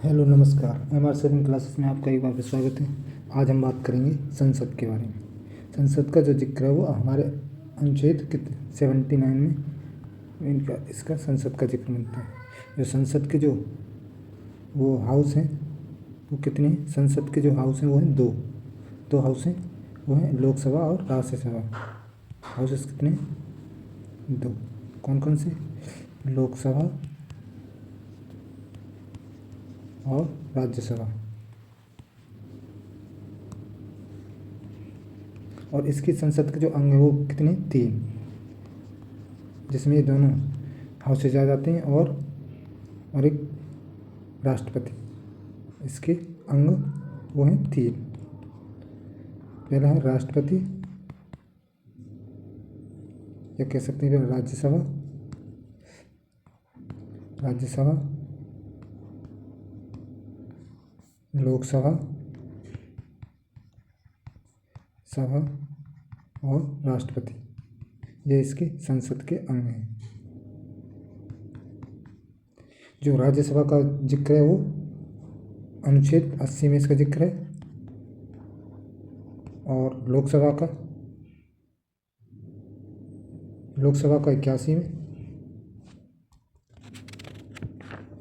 Hello नमस्कार। M R seven classes में आपका एक बार फिर स्वागत है। आज हम बात करेंगे संसद के बारे में। संसद का जो जिक्र है वो हमारे अनुच्छेद कितने 79 में इनका इसका संसद का जिक्र मिलता है। जो संसद के जो वो हाउस हैं वो कितने हैं? संसद के जो हाउस हैं वो हैं दो हाउस हैं, वो हैं लोकसभा और राज्यसभा। हाउसेस कितने हैं? दो। कौन कौन से? लोकसभा और राज्यसभा। और इसकी संसद के जो अंग है वो कितने? 3, जिसमें ये दोनों हाउसेज आ जाते हैं और एक राष्ट्रपति। इसके अंग वो हैं 3। पहला है राष्ट्रपति, या कह सकते हैं राज्यसभा, लोकसभा, सभा और राष्ट्रपति। ये इसके संसद के अंग हैं। जो राज्यसभा का जिक्र है वो अनुच्छेद 80 में इसका जिक्र है, और लोकसभा का 81 में,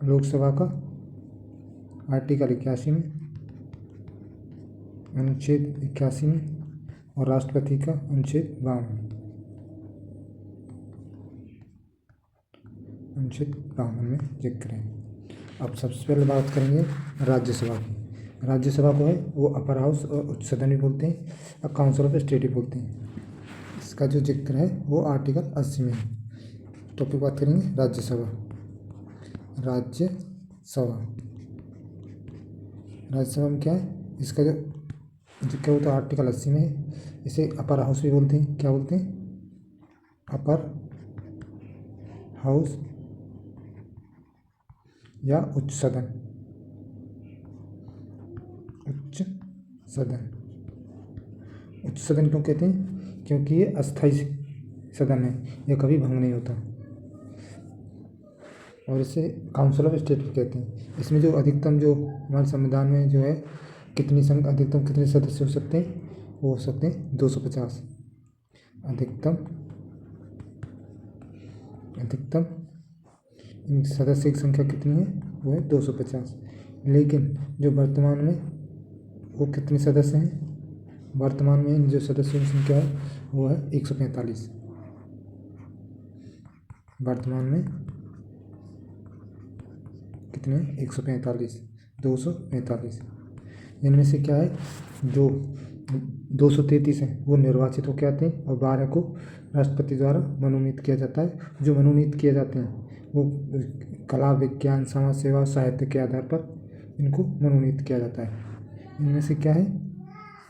लोकसभा का आर्टिकल 81 में, अनुच्छेद 81 में, और राष्ट्रपति का अनुच्छेद 52 में जिक्र है। अब सबसे पहले बात करेंगे राज्यसभा की। राज्यसभा को है वो अपर हाउस और उच्च सदन भी बोलते हैं, और काउंसिल ऑफ स्टेट भी बोलते हैं। इसका जो जिक्र है वो आर्टिकल 80 में है। टॉपिक बात करेंगे राज्यसभा। राज्यसभा में क्या है? इसका जो जिक्र होता है आर्टिकल 80 में है। इसे अपर हाउस भी बोलते हैं। क्या बोलते हैं? अपर हाउस या उच्च सदन। उच्च सदन क्यों कहते हैं? क्योंकि ये अस्थाई सदन है, यह कभी भंग नहीं होता। और इसे काउंसिल ऑफ स्टेट भी कहते हैं। इसमें जो अधिकतम जो हमारे संविधान में जो है अधिकतम कितने सदस्य हो सकते हैं? वो हो सकते हैं 250। अधिकतम इन सदस्य की संख्या कितनी है? वो है 250। लेकिन जो वर्तमान में वो कितने सदस्य हैं? वर्तमान में इन जो सदस्यों की संख्या है वो है 145। वर्तमान में कितने? 145, 245। इनमें से क्या है, जो 233 हैं वो निर्वाचित होकर आते हैं, और 12 को राष्ट्रपति द्वारा मनोनीत किया जाता है। जो मनोनीत किए जाते हैं वो कला, विज्ञान, समाज सेवा, साहित्य के आधार पर इनको मनोनीत किया जाता है। इनमें से क्या है,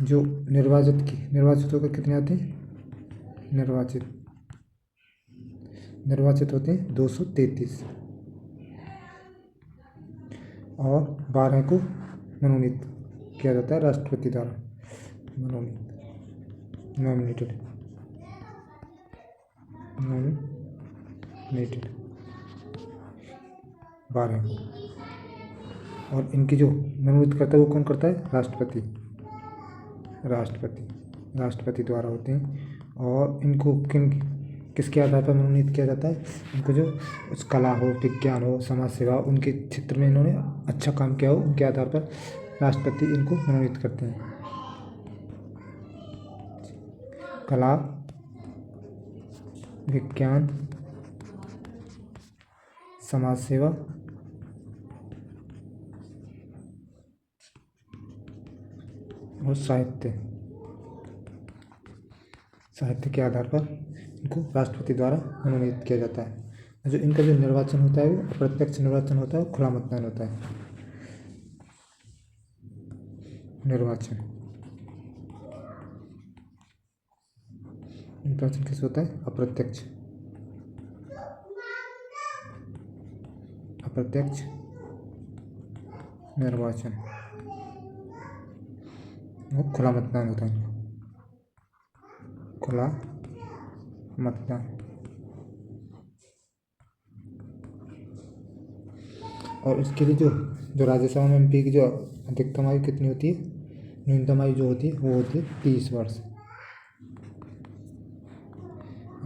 जो निर्वाचित होकर कितने आते हैं? निर्वाचित होते हैं 233, और 12 को मनोनीत किया जाता है राष्ट्रपति द्वारा। नॉमिनेटेड 12 को। और इनकी जो मनोनीत करता है वो कौन करता है? राष्ट्रपति द्वारा होते हैं। और इनको किसके आधार पर मनोनीत किया जाता है? इनको जो उस कला हो, विज्ञान हो, समाज सेवा, उनके क्षेत्र में इन्होंने अच्छा काम किया हो, उनके आधार पर राष्ट्रपति इनको मनोनीत करते हैं। कला, विज्ञान, समाज सेवा और साहित्य के आधार पर इनको राष्ट्रपति द्वारा मनोनीत किया जाता है। जो इनका जो निर्वाचन होता है वो अप्रत्यक्ष निर्वाचन होता है, खुला मतदान होता है। निर्वाचन किस होता है? अप्रत्यक्ष निर्वाचन, वो खुला मतदान होता है। खुला मतदान। और इसके लिए जो जो राज्यसभा में एमपी की जो अधिकतम आयु कितनी होती है, न्यूनतम आयु जो होती है वो होती है 30 वर्ष।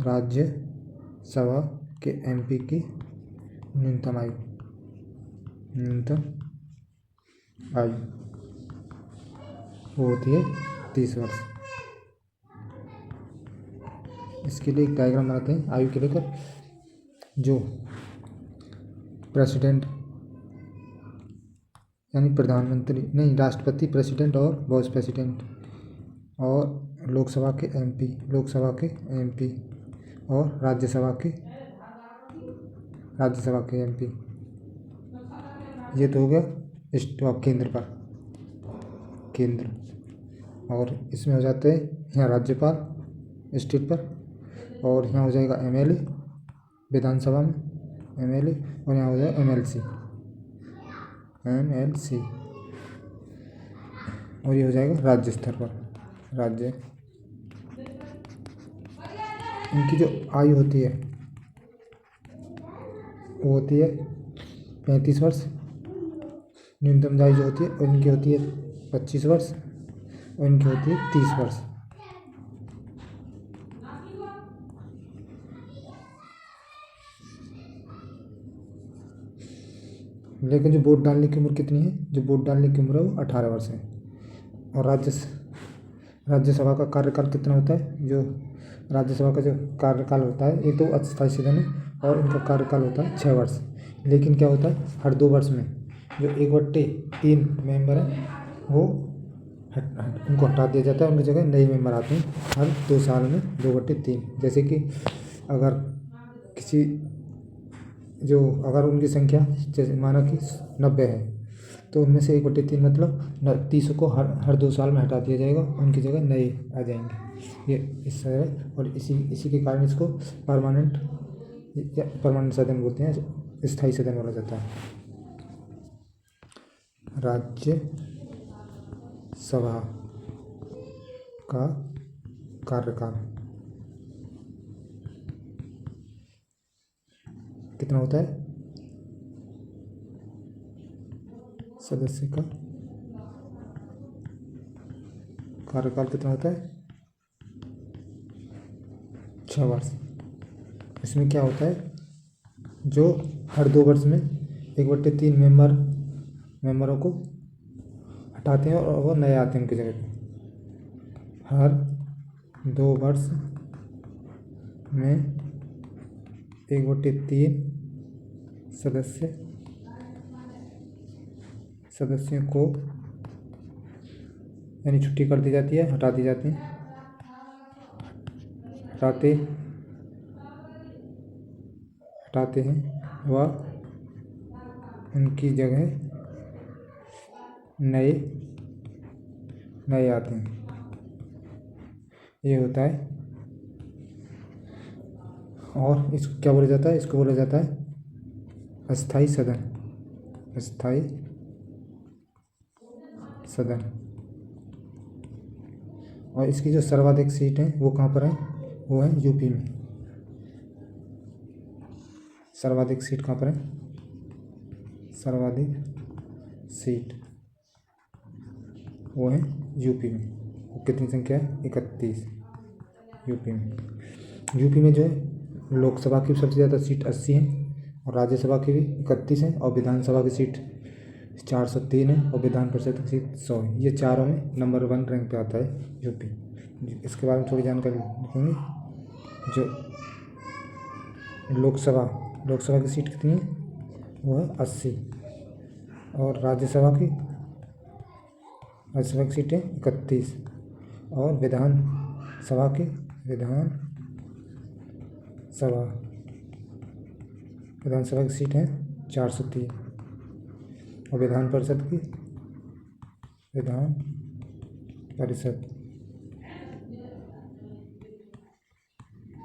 राज्यसभा के एमपी की न्यूनतम आयु वो होती है 30 वर्ष। इसके लिए एक डायग्राम बनाते हैं आयु के लेकर। जो प्रेसिडेंट यानी प्रधानमंत्री नहीं, राष्ट्रपति, प्रेसिडेंट और वाइस प्रेसिडेंट, और लोकसभा के एमपी और राज्यसभा के एमपी। ये तो हो गया स्टॉप केंद्र। और इसमें हो जाते हैं यहाँ राज्यपाल स्टेट पर, और यहाँ हो जाएगा एमएलए विधानसभा में एमएलए, और यहाँ हो जाएगा एमएलसी, और ये हो जाएगा राज्य स्तर पर। इनकी जो आयु होती है वो होती है 35 वर्ष। न्यूनतम आयु जो होती है और इनकी होती है 25 वर्ष, और इनकी होती है 30 वर्ष। लेकिन जो वोट डालने की उम्र कितनी है, जो वोट डालने की उम्र है वो 18 वर्ष है। और राज्यसभा का कार्यकाल कितना होता है, जो राज्यसभा का जो कार्यकाल होता है, ये तो अस्थायी सदन है और इनका कार्यकाल होता है 6 वर्ष। लेकिन क्या होता है, हर 2 वर्ष में जो 1/3 मेंबर है वो उनको हटा दिया जाता है, उनकी जगह नए मेंबर आते हैं हर 2 साल में 2/3। जैसे कि अगर अगर उनकी संख्या जैसे माना कि 90 है, तो उनमें से 1/3 मतलब 30 को हर 2 साल में हटा दिया जाएगा, उनकी जगह नए आ जाएंगे। ये इस तरह, और इसी के कारण इसको परमानेंट सदन बोलते हैं, स्थायी सदन बोला जाता है। राज्यसभा का कार्यकाल कितना होता है, सदस्य का कार्यकाल कितना होता है, 6 वर्ष। इसमें क्या होता है, जो हर 2 वर्ष में 1/3 मेंबरों को हटाते हैं और वो नए आते हैं उनकी जगह पे। हर 2 वर्ष में 1/3 सदस्यों को यानी छुट्टी कर दी जाती है, हटा दी जाती है, हटाते हैं व उनकी जगह नए आते हैं। ये होता है। और इसको क्या बोला जाता है, इसको बोला जाता है अस्थाई सदन। और इसकी जो सर्वाधिक सीट है वो कहाँ पर है, वो है यूपी में। सर्वाधिक सीट कहाँ पर है, सर्वाधिक सीट वो है यूपी में। वो कितनी संख्या है, 31 यूपी में जो है लोकसभा की सबसे ज़्यादा सीट 80 है, और राज्यसभा की भी 31 है, और विधानसभा की सीट 403 है, और विधान परिषद की सीट 100 है। ये चारों में नंबर 1 रैंक पे आता है यूपी। इसके बारे में थोड़ी जानकारी लिखेंगे। जो लोकसभा की सीट कितनी है, वो है 80, और राज्यसभा की सीट है 31, और विधानसभा की सीट है 403, और विधान परिषद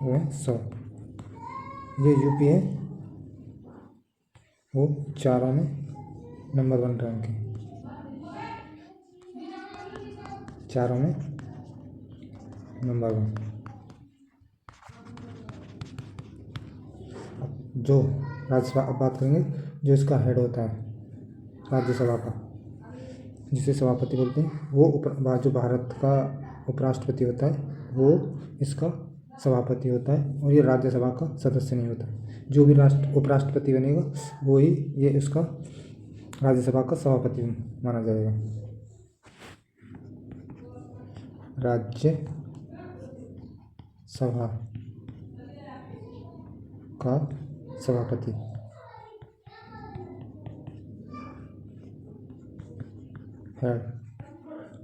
वो है 100। ये यूपी है, वो चारों में नंबर 1 रैंक है, चारों में नंबर 1। जो राज्यसभा, अब बात करेंगे जो इसका हेड होता है राज्यसभा का, जिसे सभापति बोलते हैं, वो जो भारत का उपराष्ट्रपति होता है वो इसका सभापति होता है, और ये राज्यसभा का सदस्य नहीं होता। जो भी उपराष्ट्रपति बनेगा वो ही ये उसका राज्यसभा का सभापति माना जाएगा। राज्यसभा का सभापति है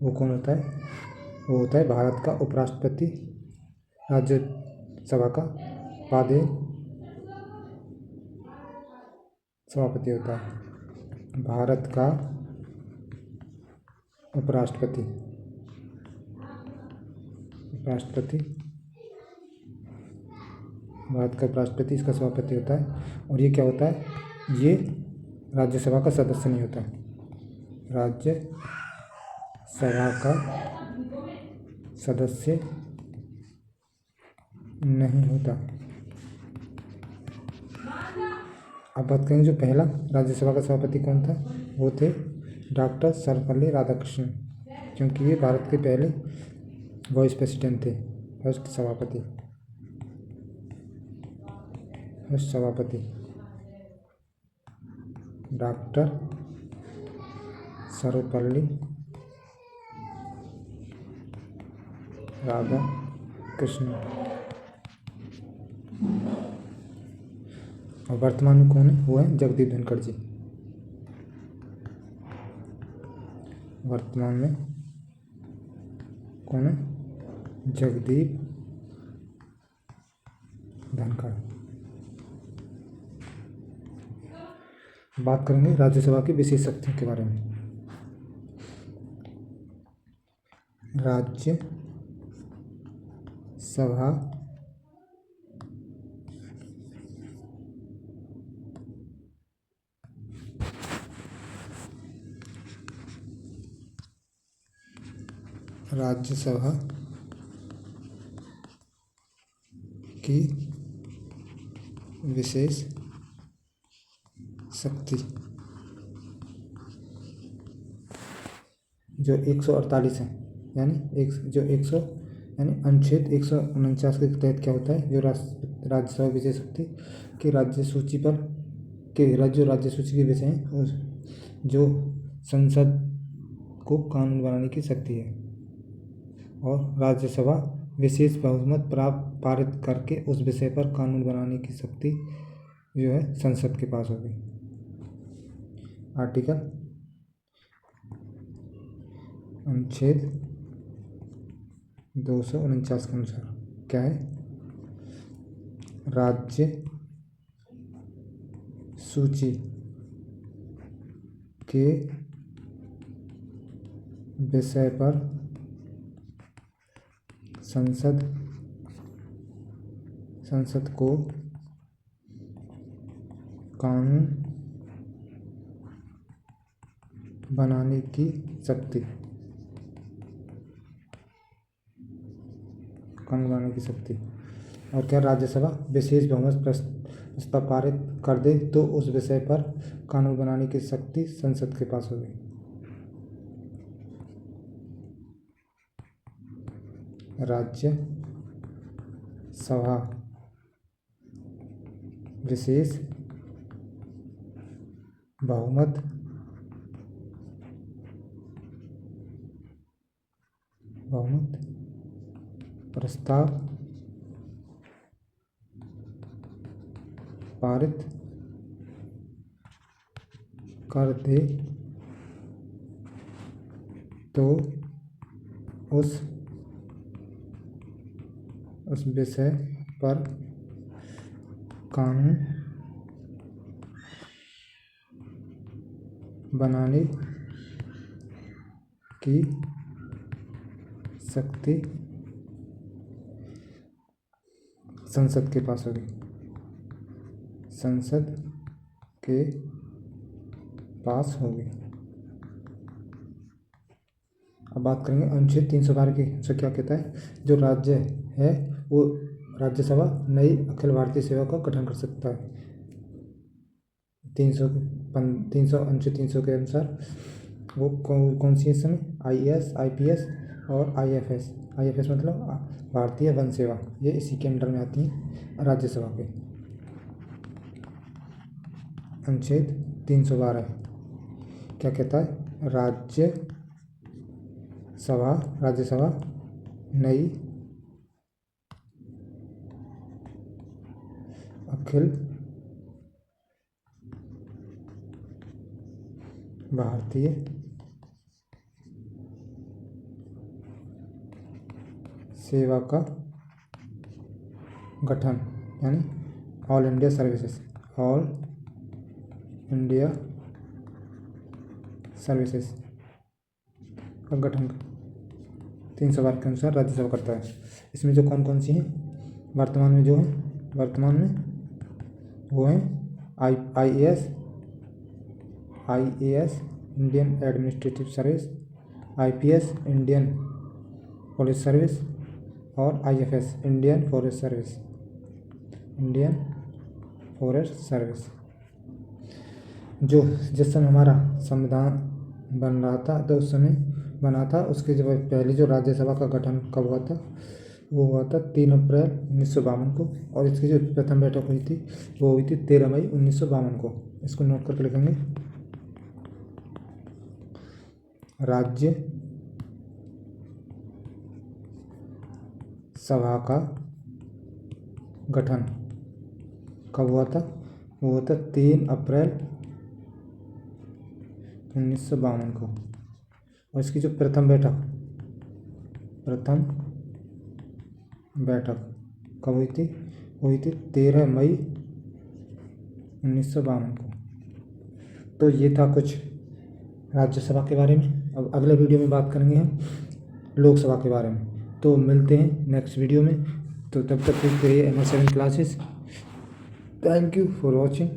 वो कौन होता है? वो होता है भारत का उपराष्ट्रपति। राज्यसभा का पादेय सभापति होता है भारत का उपराष्ट्रपति। भारत का उपराष्ट्रपति इसका सभापति होता है। और ये क्या होता है? ये राज्यसभा का सदस्य नहीं होता। राज्यसभा का सदस्य नहीं होता। अब बात करेंगे जो पहला राज्यसभा का सभापति कौन था, वो थे डॉक्टर सर्वपल्ली राधाकृष्णन, क्योंकि ये भारत के पहले वाइस प्रेसिडेंट थे, फर्स्ट सभापति डॉक्टर सर्वपल्ली राधाकृष्णन। और वर्तमान में कौन है? वो है जगदीप धनखड़ जी। वर्तमान में कौन है? जगदीप धनखड़। बात करेंगे राज्यसभा की विशेष शक्तियों के बारे में। राज्यसभा की विशेष शक्ति जो 148 है, यानी अनुच्छेद 149 के तहत क्या होता है? जो राज्यसभा विशेष शक्ति के राज्य सूची के विषय हैं, जो संसद को कानून बनाने की शक्ति है, और राज्यसभा विशेष बहुमत पारित करके उस विषय पर कानून बनाने की शक्ति जो है संसद के पास होगी। आर्टिकल अनुच्छेद 249 के अनुसार क्या है? राज्य सूची के विषय पर संसद को कानून बनाने की शक्ति और क्या राज्यसभा विशेष बहुमत प्रस्ताव पारित कर दे तो उस विषय पर कानून बनाने की शक्ति संसद के पास होगी। राज्यसभा विशेष बहुमत प्रस्ताव पारित कर दे तो उस विषय पर कानून बनाने की शक्ति संसद के पास होगी। अब बात करेंगे अनुच्छेद 312 के अनुसार क्या कहता है? जो राज्य है वो राज्यसभा नई अखिल भारतीय सेवा का गठन कर सकता है। 300 अनुच्छेद 300 के अनुसार वो कौन सी है इस समय? IAS, IPS और IFS। IFS मतलब भारतीय वन सेवा, ये इसी के अंडर में आती हैं राज्यसभा के। अनुच्छेद 312 क्या कहता है? राज्यसभा नई अखिल भारतीय सेवा का गठन, यानी ऑल इंडिया सर्विसेज का गठन 312 के अनुसार राज्यसभा करता है। इसमें जो कौन सी हैं वर्तमान में वो हैं IAS Indian administrative service, IPS Indian police service और IFS इंडियन फॉरेस्ट सर्विस। जो जिस समय हमारा संविधान बन रहा था तो उस समय बना था, उसके जब पहले जो राज्यसभा का गठन कब हुआ था? वो हुआ था 3 अप्रैल 1952 को, और इसकी जो प्रथम बैठक हुई थी वो हुई थी 13 मई 1952 को। इसको नोट करके लिखेंगे। राज्य सभा का गठन कब हुआ था? वो हुआ था 3 अप्रैल 1952 को, और इसकी जो प्रथम बैठक कब हुई थी? वो हुई थी 13 मई 1952 को। तो ये था कुछ राज्यसभा के बारे में। अब अगले वीडियो में बात करेंगे हम लोकसभा के बारे में। तो मिलते हैं नेक्स्ट वीडियो में। तो तब तक देखते रहिए MR7 classes. Thank you for watching.